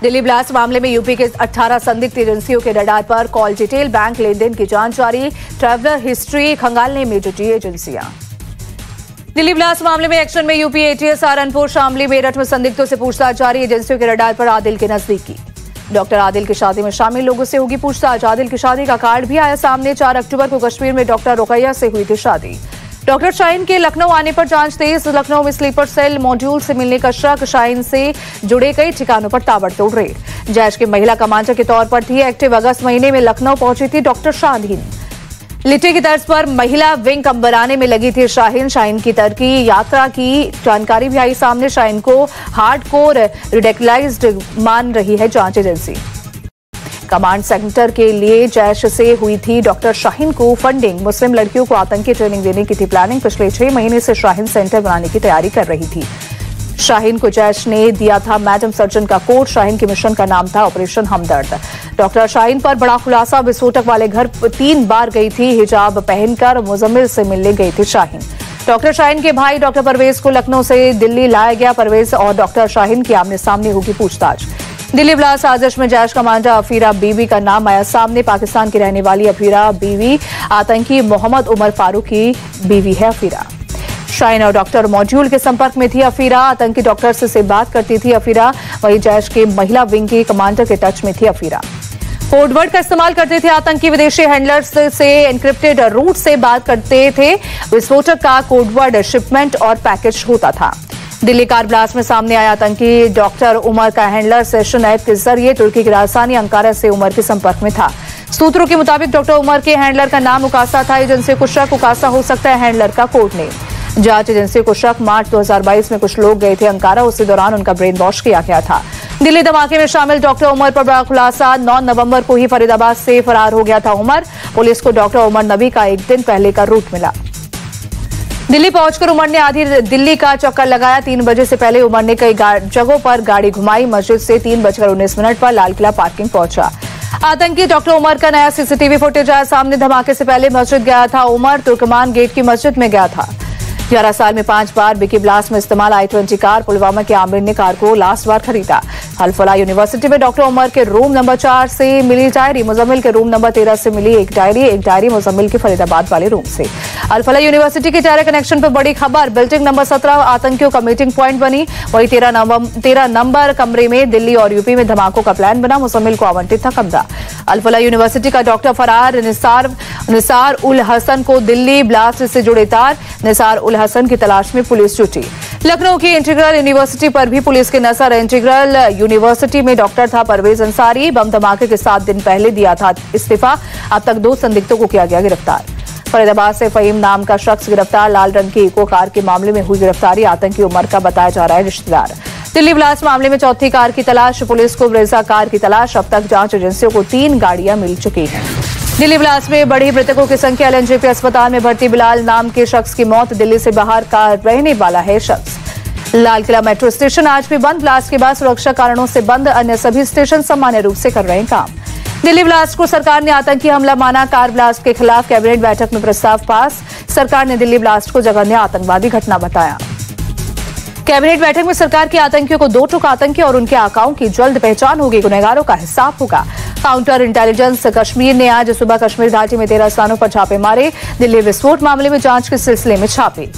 Delhi blast मामले में UP के 18 संदिग्ध एजेंसियों के रडार पर कॉल डिटेल, बैंक लेन देन की जांच जारी, ट्रैवलर हिस्ट्री खंगालने में जुटी एजेंसियां। दिल्ली ब्लास्ट मामले में एक्शन में यूपी एटीएस, सहारनपुर, शामली, मेरठ में संदिग्धों से पूछताछ जारी, एजेंसियों के रडार पर आदिल के नजदीकी। डॉक्टर आदिल की शादी में शामिल लोगों से होगी पूछताछ, आदिल की शादी का कार्ड भी आया सामने। 4 अक्टूबर को कश्मीर में डॉक्टर रुकैया से हुई थी शादी। डॉक्टर शाहीन के लखनऊ आने पर जांच तेज, लखनऊ में स्लीपर सेल मॉड्यूल से मिलने का शक, शाहीन से जुड़े कई ठिकानों पर ताबड़तोड़ रेड। जैश के महिला कमांडर के तौर पर थी एक्टिव, अगस्त महीने में लखनऊ पहुंची थी डॉक्टर शाहीन। लिटे की तर्ज पर महिला विंग बनाने में लगी थी शाहीन की तरकी यात्रा की जानकारी भी आई सामने। शाहीन को हार्डकोर रेडिकलाइज्ड मान रही है जांच एजेंसी। कमांड सेंटर के लिए जैश से हुई थी डॉक्टर शाहीन को फंडिंग, मुस्लिम लड़कियों को आतंकी ट्रेनिंग देने की थी प्लानिंग। पिछले 6 महीने से शाहीन सेंटर बनाने की तैयारी कर रही थी। शाहीन को जैश ने दिया था मैडम सर्जन का कोड, शाहीन के मिशन का नाम था ऑपरेशन हमदर्द। डॉक्टर शाहीन पर बड़ा खुलासा, विस्फोटक वाले घर 3 बार गई थी, हिजाब पहनकर मुजम्मिल से मिलने गई थी शाहीन। डॉक्टर शाहीन के भाई डॉक्टर परवेज को लखनऊ से दिल्ली लाया गया, परवेज और डॉक्टर शाहीन की आमने सामने होगी पूछताछ। दिल्ली ब्लास्ट साजिश में जैश कमांडर अफीरा बीवी का नाम आया सामने, पाकिस्तान की रहने वाली अफीरा बीवी आतंकी मोहम्मद उमर फारूक की बीवी है अफीरा। शाहीन और डॉक्टर मॉड्यूल के संपर्क में थी अफीरा, आतंकी डॉक्टर से बात करती थी अफीरा, वहीं जैश के महिला विंग के कमांडर के टच में थी अफीरा। कोडवर्ड का इस्तेमाल करते थे आतंकी, विदेशी हैंडलर्स से एनक्रिप्टेड रूट से बात करते थे। विस्फोटक का कोडवर्ड शिपमेंट और पैकेज होता था। दिल्ली कार ब्लास्ट में सामने आया आतंकी डॉक्टर उमर का हैंडलर सेशन ऐप के जरिए तुर्की की राजधानी अंकारा से उमर के संपर्क में था। सूत्रों के मुताबिक डॉक्टर उमर के हैंडलर का नाम उकासा था, एजेंसी को शक उकासा हो सकता है हैंडलर का कोड नेम। जांच एजेंसी को शक मार्च 2022 में कुछ लोग गए थे अंकारा, उसी दौरान उनका ब्रेन वॉश किया गया था। दिल्ली धमाके में शामिल डॉक्टर उमर पर बड़ा खुलासा, 9 नवंबर को ही फरीदाबाद से फरार हो गया था उमर। पुलिस को डॉक्टर उमर नबी का एक दिन पहले का रूट मिला। दिल्ली पहुंचकर उमर ने आधी दिल्ली का चक्कर लगाया। 3 बजे से पहले उमर ने कई जगहों पर गाड़ी घुमाई। मस्जिद से 3:19 पर लाल किला पार्किंग पहुंचा। आतंकी डॉक्टर उमर का नया सीसीटीवी फुटेज आया सामने। धमाके से पहले मस्जिद गया था उमर, तुर्कमान गेट की मस्जिद में गया था। 11 साल में 5 बार बिकी ब्लास्ट में इस्तेमाल i20 कार, पुलवामा के आमिर ने कार को लास्ट बार खरीदा। अल-फलाह यूनिवर्सिटी में डॉक्टर उमर के रूम नंबर 4 से मिली डायरी, मुजम्मिल के रूम नंबर 13 से मिली एक डायरी मुजम्मिल के फरीदाबाद वाले रूम से। अल-फलाह यूनिवर्सिटी के चारे कनेक्शन पर बड़ी खबर, बिल्डिंग नंबर 17 आतंकियों का मीटिंग पॉइंट बनी। वही 13 नंबर कमरे में दिल्ली और यूपी में धमाकों का प्लान बना, मुजम्मिल को आवंटित था कमरा। अल-फलाह यूनिवर्सिटी का डॉक्टर फरार निसार उल हसन को दिल्ली ब्लास्ट से जुड़े तार, निसार उल हसन की तलाश में पुलिस जुटी। लखनऊ की इंटीग्रल यूनिवर्सिटी पर भी पुलिस की नजर। इंटीग्रल यूनिवर्सिटी में डॉक्टर था परवेज अंसारी, बम धमाके के 7 दिन पहले दिया था इस्तीफा। अब तक 2 संदिग्धों को किया गया गिरफ्तार। फरीदाबाद से फहीम नाम का शख्स गिरफ्तार, लाल रंग की इको कार के मामले में हुई गिरफ्तारी, आतंकी उमर का बताया जा रहा है रिश्तेदार। दिल्ली ब्लास्ट मामले में चौथी कार की तलाश, पुलिस को ब्रेजा कार की तलाश। अब तक जांच एजेंसियों को 3 गाड़ियां मिल चुकी हैं। दिल्ली ब्लास्ट में बढ़ी मृतकों की संख्या, एलएनजेपी अस्पताल में भर्ती बिलाल नाम के शख्स की मौत, दिल्ली से बाहर का रहने वाला है शख्स। लाल किला मेट्रो स्टेशन आज भी बंद, ब्लास्ट के बाद सुरक्षा कारणों से बंद, अन्य सभी स्टेशन सामान्य रूप से कर रहे हैं काम। दिल्ली ब्लास्ट को सरकार ने आतंकी हमला माना, कार ब्लास्ट के खिलाफ कैबिनेट बैठक में प्रस्ताव पास, सरकार ने दिल्ली ब्लास्ट को जघन्य आतंकवादी घटना बताया। कैबिनेट बैठक में सरकार के आतंकियों को 2 टुक आतंकी और उनके आकाओं की जल्द पहचान होगी, गुनहगारों का हिसाब होगा। काउंटर इंटेलिजेंस कश्मीर ने आज सुबह कश्मीर घाटी में 13 स्थानों पर छापे मारे, दिल्ली विस्फोट मामले में जांच के सिलसिले में छापे।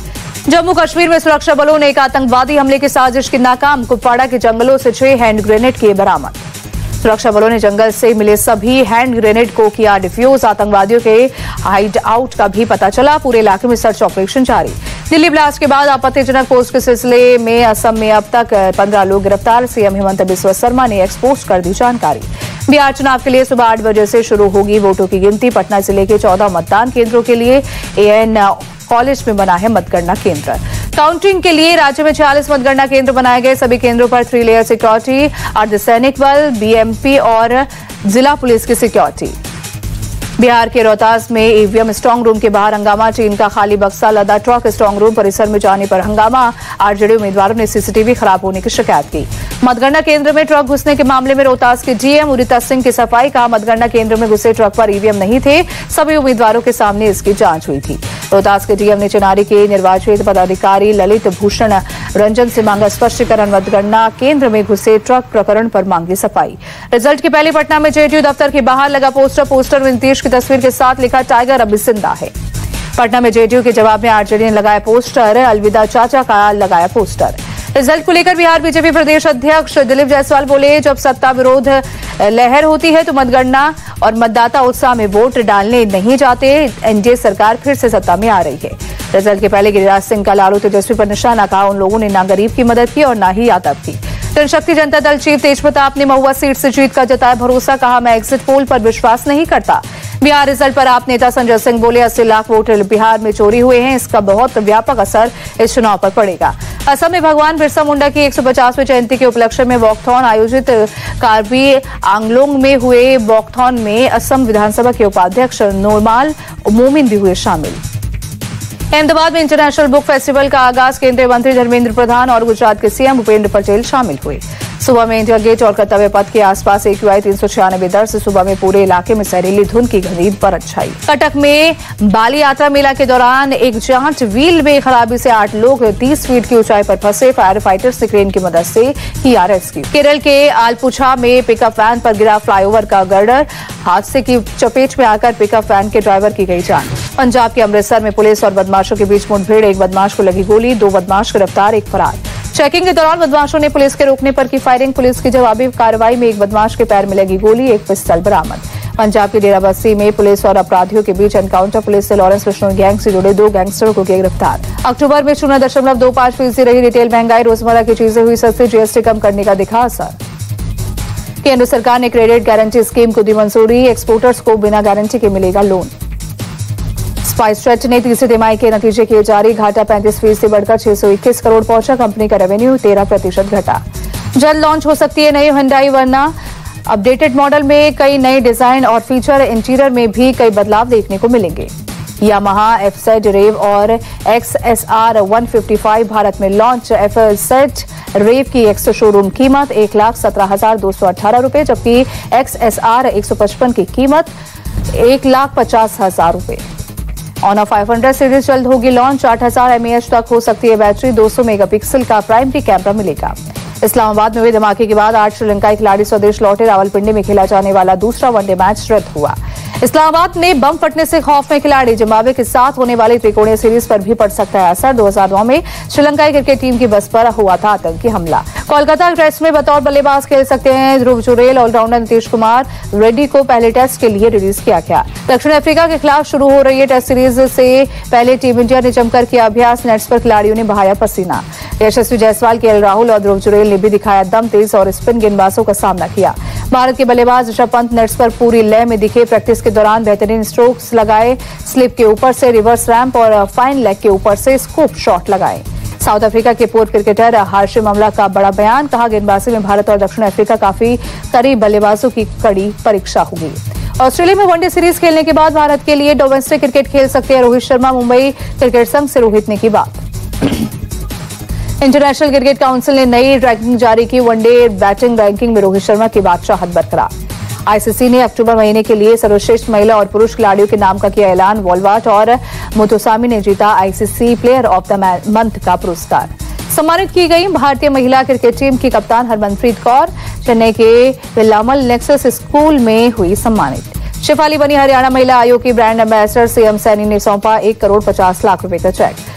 जम्मू कश्मीर में सुरक्षा बलों ने एक आतंकवादी हमले की साजिश की नाकाम, कुपवाड़ा के जंगलों से 6 हैंड ग्रेनेड किए बरामद। सुरक्षा बलों ने जंगल से मिले सभी हैंड ग्रेनेड को किया डिफ्यूज, आतंकवादियों के हाइड आउट का भी पता चला, पूरे इलाके में सर्च ऑपरेशन जारी। दिल्ली ब्लास्ट के बाद आपत्तिजनक पोस्ट के सिलसिले में असम में अब तक 15 लोग गिरफ्तार, सीएम हेमंत बिस्वा शर्मा ने एक्सपोज कर दी जानकारी। बिहार चुनाव के लिए सुबह 8 बजे से शुरू होगी वोटों की गिनती, पटना जिले के 14 मतदान केंद्रों के लिए एएन कॉलेज में बना है मतगणना केंद्र। काउंटिंग के लिए राज्य में 46 मतगणना केंद्र बनाए गए, सभी केंद्रों पर 3 लेयर सिक्योरिटी, अर्धसैनिक बल, बीएमपी और जिला पुलिस की सिक्योरिटी। बिहार के रोहतास में ईवीएम स्ट्रांग रूम के बाहर हंगामा, चीन का खाली बक्सा लदा ट्रक स्ट्रांग रूम परिसर में जाने पर हंगामा, आरजेडी उम्मीदवारों ने सीसीटीवी खराब होने की शिकायत की। मतगणना केंद्र में ट्रक घुसने के मामले में रोहतास के डीएम उदिता सिंह की सफाई, कहा मतगणना केंद्र में घुसे ट्रक पर ईवीएम नहीं थे, सभी उम्मीदवारों के सामने इसकी जांच हुई थी। रोहतास के डीएम ने चिनारी के निर्वाचित पदाधिकारी ललित भूषण रंजन से मांगा स्पष्टीकरण, मतगणना केंद्र में घुसे ट्रक प्रकरण पर मांगी सफाई। रिजल्ट के पहले पटना में जेएनयू दफ्तर के बाहर लगा पोस्टर में नीतीश की तस्वीर के साथ लिखा, टाइगर अब जिंदा है। पटना में जेएनयू के जवाब में आरजेडी ने लगाया पोस्टर, अलविदा चाचा का लगाया पोस्टर। रिजल्ट को लेकर बिहार बीजेपी प्रदेश अध्यक्ष दिलीप जायसवाल बोले, जब सत्ता विरोध लहर होती है तो मतगणना और मतदाता उत्साह में वोट डालने नहीं जाते। एनडीए सरकार फिर से सत्ता में आ रही है। रिजल्ट के पहले गिरिराज सिंह का लालू तेजस्वी पर निशाना, कहा उन लोगों ने ना गरीब की मदद की और ना ही यादव की। जनशक्ति जनता दल चीफ तेज प्रताप ने महुआ सीट से जीत का जताया भरोसा, कहा मैं एग्जिट पोल पर विश्वास नहीं करता। बिहार रिजल्ट पर आप नेता संजय सिंह बोले, 80 लाख वोट बिहार में चोरी हुए हैं, इसका बहुत व्यापक असर इस चुनाव पर पड़ेगा। असम में भगवान बिरसा मुंडा की 150वीं जयंती के उपलक्ष्य में वॉकथॉन आयोजित, कार्बी आंगलोंग में हुए वॉकथॉन में असम विधानसभा के उपाध्यक्ष नोमाल मोमिन भी हुए शामिल। अहमदाबाद में इंटरनेशनल बुक फेस्टिवल का आगाज, केंद्रीय मंत्री धर्मेंद्र प्रधान और गुजरात के सीएम भूपेंद्र पटेल शामिल हुए। सुबह में इंडिया गेट और कर्तव्य पथ के आसपास AQI 396 दर से सुबह में पूरे इलाके में सहरीली धुंध की घनी बरत छाई। कटक में बाली यात्रा मेला के दौरान एक जांच व्हील में खराबी से 8 लोग 30 फीट की ऊंचाई पर फंसे, फायर फाइटर्स ने क्रेन की मदद से किया रेस्क्यू। केरल के आलपुझा में पिकअप वैन पर गिरा फ्लाईओवर का गर्डर, हादसे की चपेट में आकर पिकअप वैन के ड्राइवर की गई जान। पंजाब के अमृतसर में पुलिस और बदमाशों के बीच मुठभेड़, एक बदमाश को लगी गोली, 2 बदमाश गिरफ्तार, एक फरार। चेकिंग के दौरान बदमाशों ने पुलिस के रोकने पर की फायरिंग, पुलिस की जवाबी कार्रवाई में एक बदमाश के पैर में लगी गोली, एक पिस्टल बरामद। पंजाब के डेराबस्सी में पुलिस और अपराधियों के बीच एनकाउंटर, पुलिस से लॉरेंस बिश्नोई गैंग से जुड़े 2 गैंगस्टरों को किया गिरफ्तार। अक्टूबर में 0.25% रही रिटेल महंगाई, रोजमर्रा की चीजें हुई सस्ती, जीएसटी कम करने का दिखा असर। केंद्र सरकार ने क्रेडिट गारंटी स्कीम को दी मंजूरी, एक्सपोर्टर्स को बिना गारंटी के मिलेगा लोन। स्पाइसजेट ने तीसरी तिमाही के नतीजे किए जारी, घाटा 35% से बढ़कर 621 करोड़ पहुंचा, कंपनी का रेवेन्यू 13% घटा। जल्द लॉन्च हो सकती है नई हुंडई वर्ना, अपडेटेड मॉडल में कई नए डिजाइन और फीचर, इंटीरियर में भी कई बदलाव देखने को मिलेंगे। यामाहा FZ रेव और XSR 155 भारत में लॉन्च, FZ रेव की एक्स शोरूम कीमत 1,17,218 रुपए, जबकि XSR 155 की कीमत 1,50,000 रुपए। ऑनर 500 सीरीज जल्द होगी लॉन्च, 8000 mAh तक हो सकती है बैटरी, 200 मेगापिक्सल का प्राइमरी कैमरा मिलेगा। इस्लामाबाद में हुए धमाके के बाद 8 श्रीलंकाई खिलाड़ी स्वदेश लौटे, रावलपिंडी में खेला जाने वाला दूसरा वनडे मैच रद्द हुआ। इस्लामाबाद में बम फटने से खौफ में खिलाड़ी, जिम्बाब्वे के साथ होने वाली त्रिकोणीय सीरीज पर भी पड़ सकता है असर। 2009 में श्रीलंकाई क्रिकेट टीम की बस पर हुआ था आतंकी हमला। कोलकाता टेस्ट में बतौर बल्लेबाज खेल सकते हैं ध्रुव जुरेल, ऑलराउंडर नीतीश कुमार रेड्डी को पहले टेस्ट के लिए रिलीज किया गया। दक्षिण अफ्रीका के खिलाफ शुरू हो रही है टेस्ट सीरीज से पहले टीम इंडिया ने जमकर किया अभ्यास, नेट्स पर खिलाड़ियों ने बहाया पसीना। यशस्वी जायसवाल, केएल राहुल और ध्रुव जुरेल ने भी दिखाया दम, तेज और स्पिन गेंदबाजों का सामना किया। भारत के बल्लेबाज ऋषभ पंत नेट्स पर पूरी लय में दिखे, प्रैक्टिस के दौरान बेहतरीन स्ट्रोक्स लगाए, स्लिप के ऊपर से रिवर्स रैंप और फाइन लेग के ऊपर से स्कूप शॉट लगाए। साउथ अफ्रीका के पूर्व क्रिकेटर हाशिम अमला का बड़ा बयान, कहा गेंदबाजी में भारत और दक्षिण अफ्रीका काफी करीब बल्लेबाजों की कड़ी परीक्षा होगी। ऑस्ट्रेलिया में वनडे सीरीज खेलने के बाद भारत के लिए डोमेस्टिक क्रिकेट खेल सकते हैं रोहित शर्मा, मुंबई क्रिकेट संघ से रोहित ने की बात। इंटरनेशनल क्रिकेट काउंसिल ने नई रैंकिंग जारी की, वनडे बैटिंग रैंकिंग में रोहित शर्मा की बादशाहत बरकरार। आईसीसी ने अक्टूबर महीने के लिए सर्वश्रेष्ठ महिला और पुरुष खिलाड़ियों के नाम का किया ऐलान, वॉलवाट और मुथुसामी ने जीता ICC player of the month का पुरस्कार। सम्मानित की गई भारतीय महिला क्रिकेट टीम की कप्तान हरमनप्रीत कौर, चेन्नई के वेल्लामल नेक्सस स्कूल में हुई सम्मानित। शेफाली बनी हरियाणा महिला आयोग की ब्रांड एम्बेसडर, सीएम सैनी ने सौंपा 1 करोड़ 50 लाख रुपए का चेक।